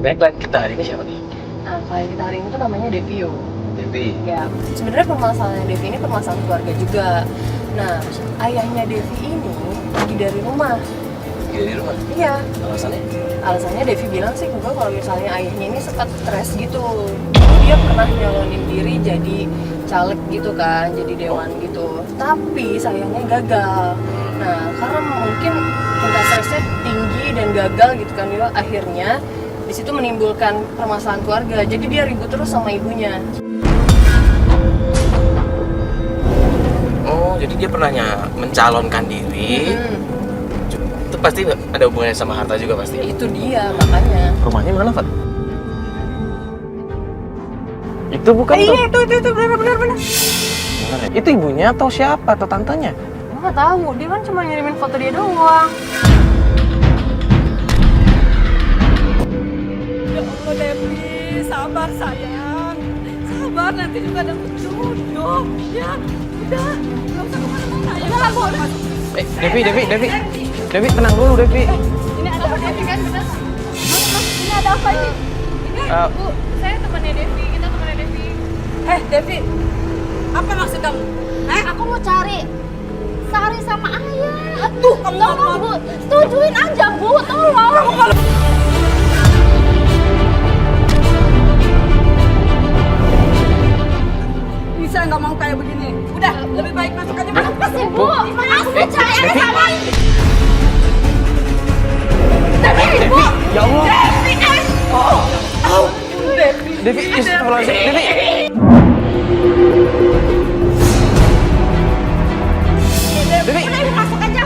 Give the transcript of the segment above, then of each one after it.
Baiklah, kita hari ini siapa nih? Nah, klien kita hari ini tuh namanya Devio. Devi. Ya, sebenarnya permasalahan Devi ini permasalahan keluarga juga. Nah, ayahnya Devi ini pergi dari rumah. Di rumah? Iya. Alasannya? Alasannya Devi bilang sih juga kalau misalnya ayahnya ini sempat stres gitu. Jadi dia pernah nyalonin diri jadi caleg gitu kan, jadi dewan gitu. Tapi sayangnya gagal. Nah, karena mungkin tingkat stresnya tinggi dan gagal gitu kan, dia akhirnya di situ menimbulkan permasalahan keluarga. Jadi dia ribut terus sama ibunya. Oh, jadi dia pernah mencalonkan diri. Itu pasti ada hubungannya sama harta juga pasti. Itu dia makanya. Rumahnya mana, Fat? Itu bukan tuh. Iya, itu benar. Bener ya? Itu ibunya atau siapa? Atau tantenya? Gue nggak tahu, dia kan cuma ngirimin foto dia doang. Ya Allah Devi, sabar sayang. Sabar, nanti juga dapet jodoh. Ya, udah, nggak usah kemana-mana. Ya, udah, Bu. Devi, tenang dulu, Devi. Ini ada apa Devi kan? Bener. Mas, ini ada apa ini? Ini, Bu, saya temannya Devi, kita temannya Devi. Devi, apa maksud kamu? Aku mau cari Sari sama Ayah. Aduh, kamu Tolong Bu, setujuin aja Bu, tolong. Kamu kalau bisa nggak mau kayak begini. Udah, lebih baik masuk aja. Masuk. Apa sih Bu? Aku mau cari Ayah sama Ayah. Devi, Bu. Ya Allah. Devi, Devi, astagfirullahaladzim. Devi. Devi. Udah masuk aja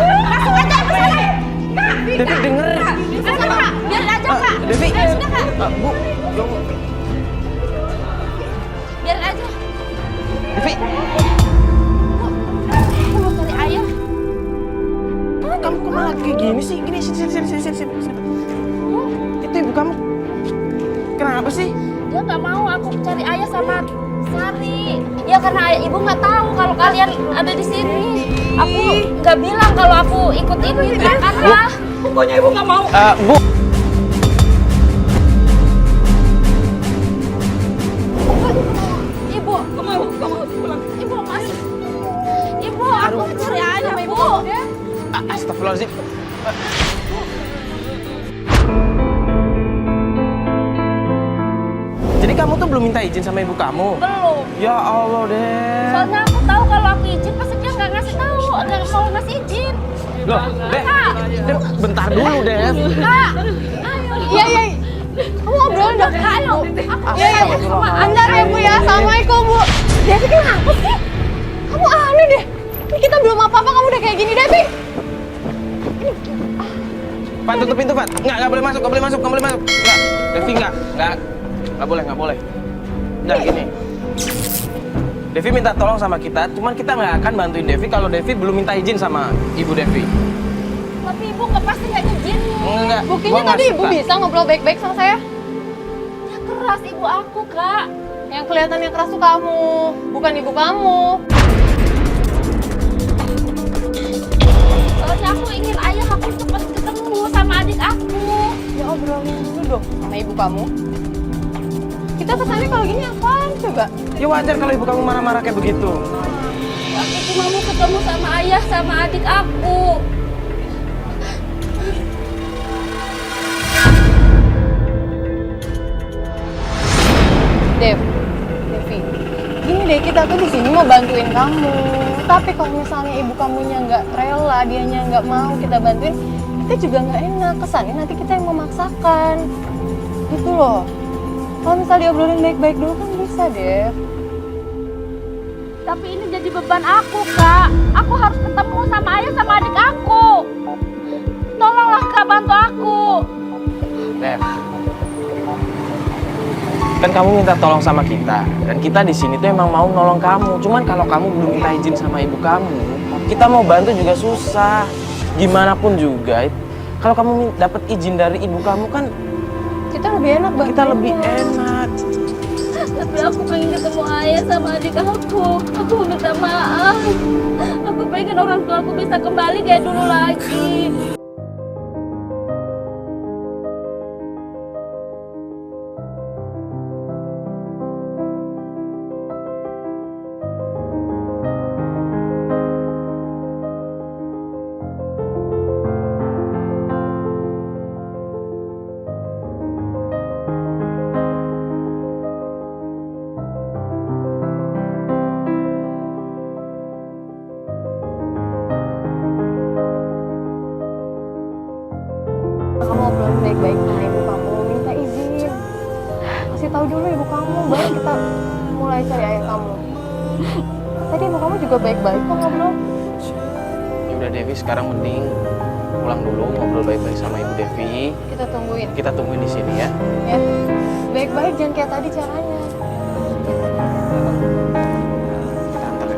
ke sana. Devi denger. Sudah Kak, biarin aja Kak. Devi. Sudah Kak, Bu. Ya Allah. biarin aja. Devi. Aku mau cari Ayah. Kamu kok malah kayak gini sih? Gini, sini. Itu ibu kamu. Kenapa sih? Dia nggak mau aku cari Ayah sama Sari. Ya karena ibu nggak tahu kalau kalian ada di sini. Aku nggak bilang kalau aku ikut ini karena Pokoknya ibu nggak mau. Bu. ibu, Nggak mau pulang. ibu masih, ibu aku mau cari Ayah Bu. Astagfirullahaladzim. Jadi kamu tuh belum minta izin sama ibu kamu? Belum. Ya Allah, Deh. Soalnya aku tahu kalau aku izin pasti dia nggak ngasih tahu, nggak mau ngasih izin. Loh, Deh. Deh, bentar dulu, Deh. Kak, ayo. Iya. Kamu ngobrolin dong. Kak, ayo. Iya. Antar ya Bu ya. Assalamualaikum Bu. Devi kenapa sih? Kamu aneh deh. Ini kita belum apa-apa kamu udah kayak gini Devi. Pak, tutup pintu, Pak. Nggak boleh masuk. Nggak. Devi, nggak boleh. Udah, gini. Devi minta tolong sama kita, cuman kita nggak akan bantuin Devi kalau Devi belum minta izin sama Ibu Devi. Tapi ibu nggak pasti nggak izin. Enggak. Buktinya Gua nggak tadi Ibu suka. bisa ngobrol baik-baik sama saya. Ya keras ibu aku Kak. Yang kelihatannya keras tuh kamu, bukan ibu kamu. Soalnya aku ingin Ayah aku cepat ketemu sama adik aku. Ya obrolin dulu dong sama ibu kamu. Kita kesannya kalau gini apaan coba? Ya wajar kalau ibu kamu marah-marah kayak begitu. Aku cuma mau ketemu sama Ayah sama adik aku. Devi, gini deh kita tuh di sini mau bantuin kamu. Tapi kalau misalnya ibu kamunya nggak rela, dianya nggak mau kita bantuin, kita juga nggak enak. Kesannya nanti kita yang memaksakan, gitu loh. Kalau misalnya diobrolin baik-baik dulu kan bisa, Dev. Tapi ini jadi beban aku Kak. Aku harus ketemu sama Ayah sama adik aku. Tolonglah Kak, bantu aku. Dev. Kan kamu minta tolong sama kita, dan kita di sini tuh emang mau nolong kamu. Cuman kalau kamu belum minta izin sama ibu kamu, kita mau bantu juga susah. Gimana pun juga, kalau kamu dapat izin dari ibu kamu kan Kita lebih enak banget. kita lebih enak. Tapi aku pengen ketemu Ayah sama adik aku. Aku minta maaf. Aku pengen orang tua aku bisa kembali kayak dulu lagi. Ayah cari ayah kamu. Tadi ibu kamu juga baik-baik kok ngobrol. Ya udah Devi, sekarang mending pulang dulu, ngobrol baik-baik sama Ibu Devi. Kita tungguin. Kita tungguin di sini ya. Ya. Baik-baik, jangan kayak tadi caranya. Kita antar ya.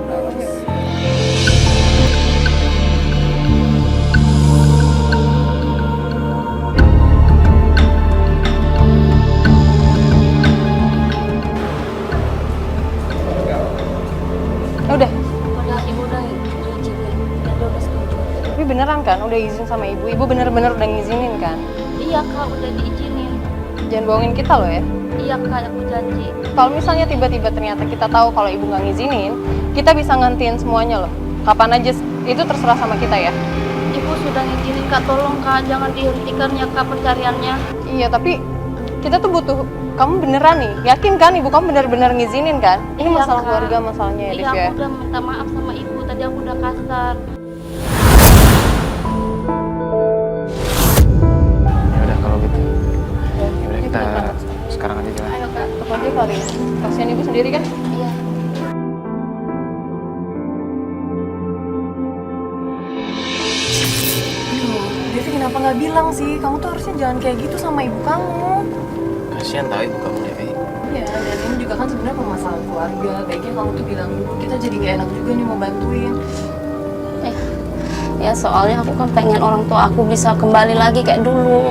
Udah. Udah ibu udah izinin. Ya udah setuju. Tapi beneran kan udah izin sama ibu? Ibu bener-bener udah ngizinin kan? Iya kak udah diizinin. Jangan bohongin kita loh ya. Iya kak aku janji. Kalau misalnya tiba-tiba ternyata kita tahu kalau ibu nggak ngizinin, kita bisa ngantiin semuanya loh. Kapan aja itu terserah sama kita ya. Ibu sudah ngizinin kak, tolong kak jangan dihentikan ya kak pencariannya. Iya tapi kita tuh butuh. Kamu beneran nih, yakin kan ibu kamu bener-bener ngizinin kan? Ini Iya, masalah Kak. keluarga masalahnya ya, Iya Dev aku ya. udah minta maaf sama ibu, tadi aku udah kasar. Ya udah kalau gitu. Ya udah kita berangkat. sekarang aja jalan. Ayo kak, telepon aja kali ya. Kasihan ibu sendiri kan? Iya. Aduh, Devi kenapa nggak bilang sih? Kamu tuh harusnya jangan kayak gitu sama ibu kamu. Kasihan tahu ibu kamu Devi. Iya, dan ini juga kan sebenarnya permasalahan keluarga. Baiknya kamu tuh bilang dulu, kita jadi nggak enak juga nih mau bantuin. Ya soalnya aku kan pengen orang tua aku bisa kembali lagi kayak dulu.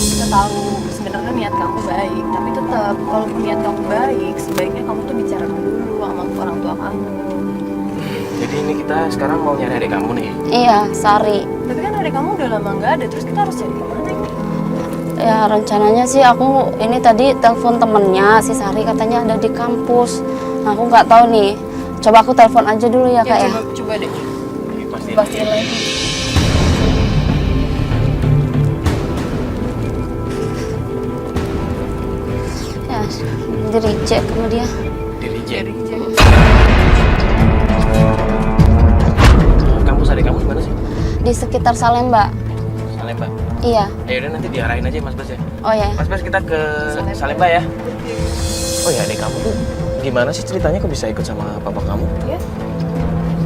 Kita tahu sebenarnya niat kamu baik, tapi tetap walaupun niat kamu baik, sebaiknya kamu tuh bicara dulu sama orang tua kamu. Jadi ini kita sekarang mau nyari adik kamu nih. Iya, Sari. Tapi kan adik kamu udah lama nggak ada, terus kita harus cari kemana nih? Ya rencananya sih aku ini tadi telepon temennya si Sari katanya ada di kampus. Nah, aku nggak tahu nih. Coba aku telepon aja dulu ya kak ya. Coba deh, Pasti. pastiin lagi. Ya, di reject sama dia. Di reject. Kampus adik kamu di mana sih? Di sekitar Salemba. Salemba. Iya. Ya udah nanti diarahin aja Mas Bas ya. Oh ya. Mas Bas kita ke Salemba ya. Oh ya adik kamu tuh gimana sih ceritanya kok bisa ikut sama papa kamu? Ya,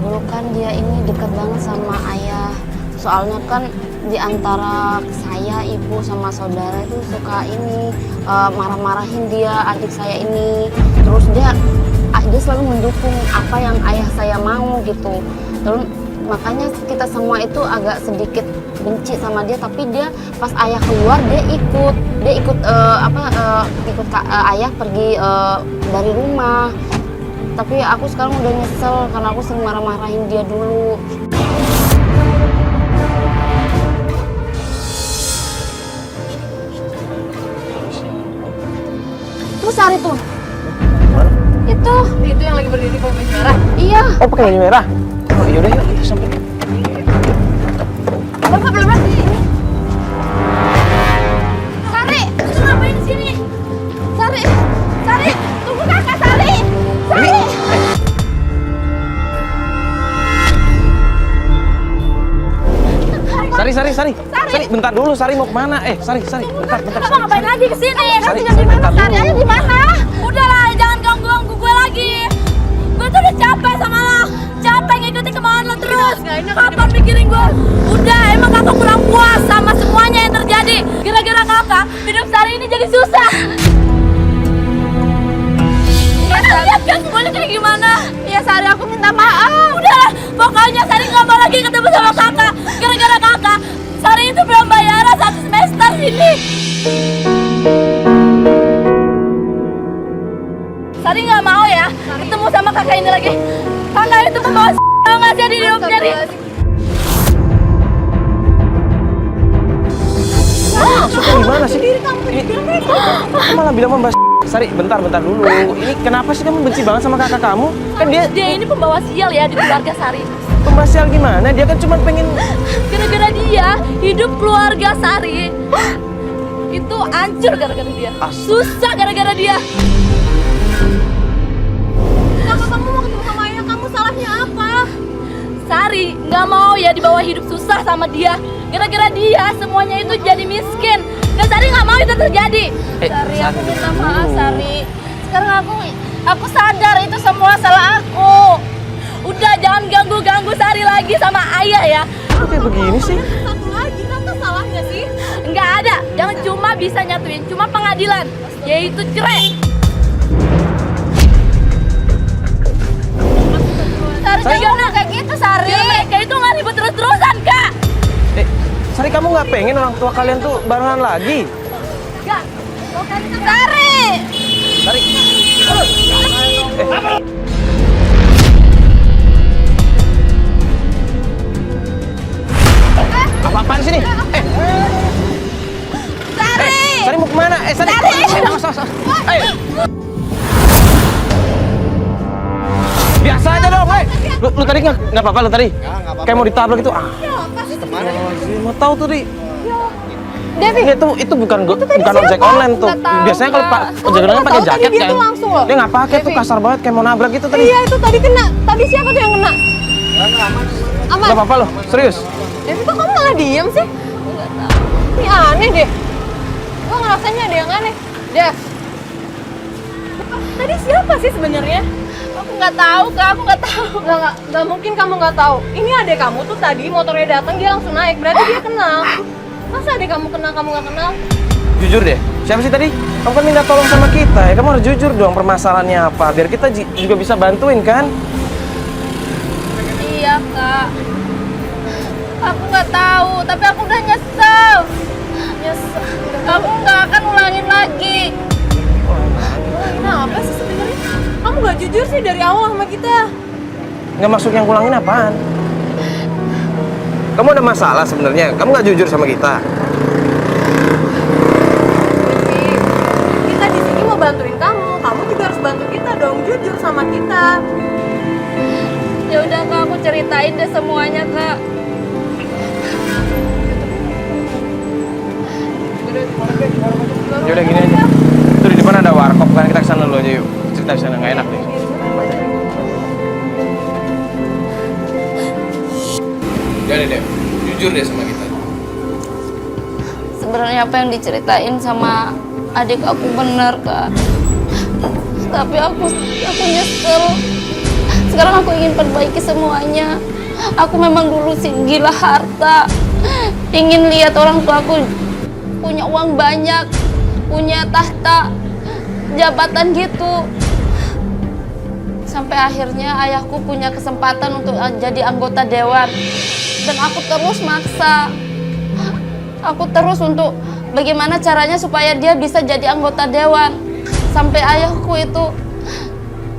Dulu kan dia ini dekat banget sama ayah. Soalnya kan di antara saya, ibu sama saudara itu suka ini marah-marahin dia, adik saya ini. Terus dia selalu mendukung apa yang ayah saya mau gitu. Terus makanya kita semua itu agak sedikit benci sama dia, tapi dia pas ayah keluar dia ikut ayah pergi dari rumah. Tapi aku sekarang udah nyesel karena aku sering marah-marahin dia dulu. Tuh Sari tuh. Mana? Itu yang lagi berdiri pakai baju merah. iya. Oh pakai baju merah. Oh yaudah yuk kita sampai. Bapak belum lagi. Sari, kamu ngapain di sini? Sari, tunggu kakak Sari. Sari, bentar dulu. Sari mau kemana? Sari, bentar. Kamu ngapain lagi kesini? Sari, Kamu di mana? bentar Sari dulu. aja di mana? Udahlah, jangan ganggu gue lagi. Gue tuh udah capek sama lo. Capek ngikutin kemauan lo terus. Kapan mikirin gue? Udah, emang kakak kurang puas sama semuanya yang terjadi. Gara-gara kakak, hidup Sari ini jadi susah. Lihat kan semuanya kayak gimana? Ya Sari, aku minta maaf. Udahlah, pokoknya Sari nggak mau lagi ketemu sama kakak. Gara-gara kakak, Sari itu belum bayaran 1 semester ini. Sari nggak mau ya ketemu sama kakak ini lagi. Kakak itu membawa nggak jadi hidupnya di. Maksudnya gimana sih? Ini malah bilang membahas. Sari, bentar dulu. Ini kenapa sih kamu benci banget sama kakak kamu? Kan dia Dia ini pembawa sial ya di keluarga Sari. pembasial gimana? Dia kan cuma pengen. Gara-gara dia, hidup keluarga Sari itu hancur gara-gara dia. Susah gara-gara dia. Kenapa kamu mau ketemu sama ayah kamu? Salahnya apa? Sari nggak mau ya dibawa hidup susah sama dia. Gara-gara dia semuanya itu jadi miskin. Dan Sari nggak mau itu terjadi. Sari, aku minta maaf, Sari. Sekarang aku sadar itu semua salah aku. Udah, jangan ganggu Sari lagi sama ayah ya. Kok kayak begini sih? Satu lagi, Tante salahnya sih. Nggak ada, yang cuma bisa nyatuin cuma pengadilan, yaitu cerai. Sari jangan kayak gitu, Sari. Ya, mereka itu nggak ribut terus-terusan, Kak. Sari, kamu nggak pengen orang tua kalian tuh barengan lagi? Nggak, Sari. Sari. Apa-apaan sini? Sari. Sari mau kemana? Sari. Biasa aja dong, Lu tadi nggak apa-apa lu tadi? Kayak mau ditabrak gitu. Mau tahu tuh, Di. Devi, Itu bukan ojek online tuh. Biasanya kalau Pak ojek online pakai jaket kan. Dia nggak pakai tuh, kasar banget kayak mau nabrak gitu tadi. iya itu tadi kena. Tadi siapa tuh yang kena? Aman. Nggak apa-apa lo, serius. Devi, kok kamu malah diem sih? Ini aneh deh. Gue ngerasanya ada yang aneh. Dev, tadi siapa sih sebenarnya? Aku nggak tahu, Kak. Aku nggak tahu. Nggak mungkin kamu nggak tahu. Ini adek kamu tuh tadi motornya datang dia langsung naik. Berarti dia kenal. Masa adek kamu kenal kamu nggak kenal? Jujur deh, siapa sih tadi? Kamu kan minta tolong sama kita ya, kamu harus jujur dong permasalahannya apa, biar kita juga bisa bantuin kan? Iya, Kak. Aku nggak tahu, tapi aku udah nyesel. Kamu nggak akan ulangin lagi. Kenapa sih sebenarnya? Kamu nggak jujur sih dari awal sama kita. Nggak masuk yang ngulangin apaan? Kamu ada masalah sebenarnya, kamu nggak jujur sama kita. Kita di sini mau bantuin kamu juga harus bantu kita dong, jujur sama kita. Ya udah, Kak, aku ceritain deh semuanya, Kak. Yaudah gini aja, tuh di depan ada warkop kan, kita kesana dulu aja yuk. Cerita di sana nggak enak nih. Udah deh, jujur deh sama kita. Sebenarnya apa yang diceritain sama adik aku benar, Kak. Tapi aku nyesel. Sekarang aku ingin perbaiki semuanya. Aku memang dulu sih gila harta. Ingin lihat orang tua aku punya uang banyak, punya tahta, jabatan gitu. Sampai akhirnya ayahku punya kesempatan untuk jadi anggota dewan. Dan aku terus maksa. Aku terus untuk bagaimana caranya supaya dia bisa jadi anggota dewan. Sampai ayahku itu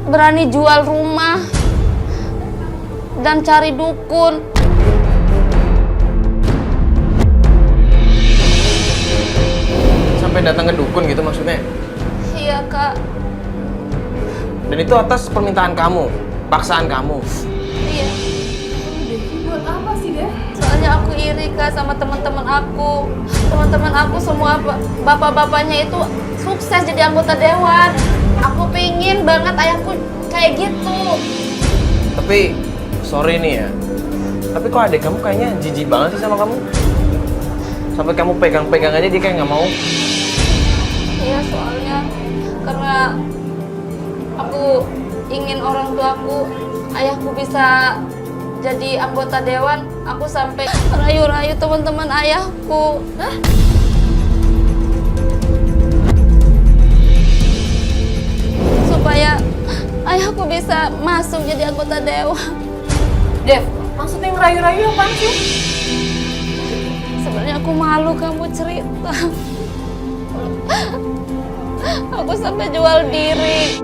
berani jual rumah dan cari dukun. Sampai datang ke dukun gitu maksudnya? Iya, Kak. Dan itu atas permintaan kamu, paksaan kamu. Iya. Buat apa sih, Deh? Soalnya aku iri, Kak, sama teman-teman aku. Teman-teman aku semua bapak-bapaknya itu sukses jadi anggota dewan. Aku pengen banget ayahku kayak gitu. Tapi, sorry nih ya. Tapi kok adek kamu kayaknya jijik banget sih sama kamu? Sampai kamu pegang-pegang aja dia kayak nggak mau. Iya, soalnya karena aku ingin orang tuaku, ayahku bisa jadi anggota dewan, aku sampai rayu-rayu teman-teman ayahku. Hah? Supaya ayahku bisa masuk jadi anggota dewan. Dev, maksudnya ngerayu-rayu apaan sih? Sebenarnya aku malu kamu cerita. Aku sampai jual diri.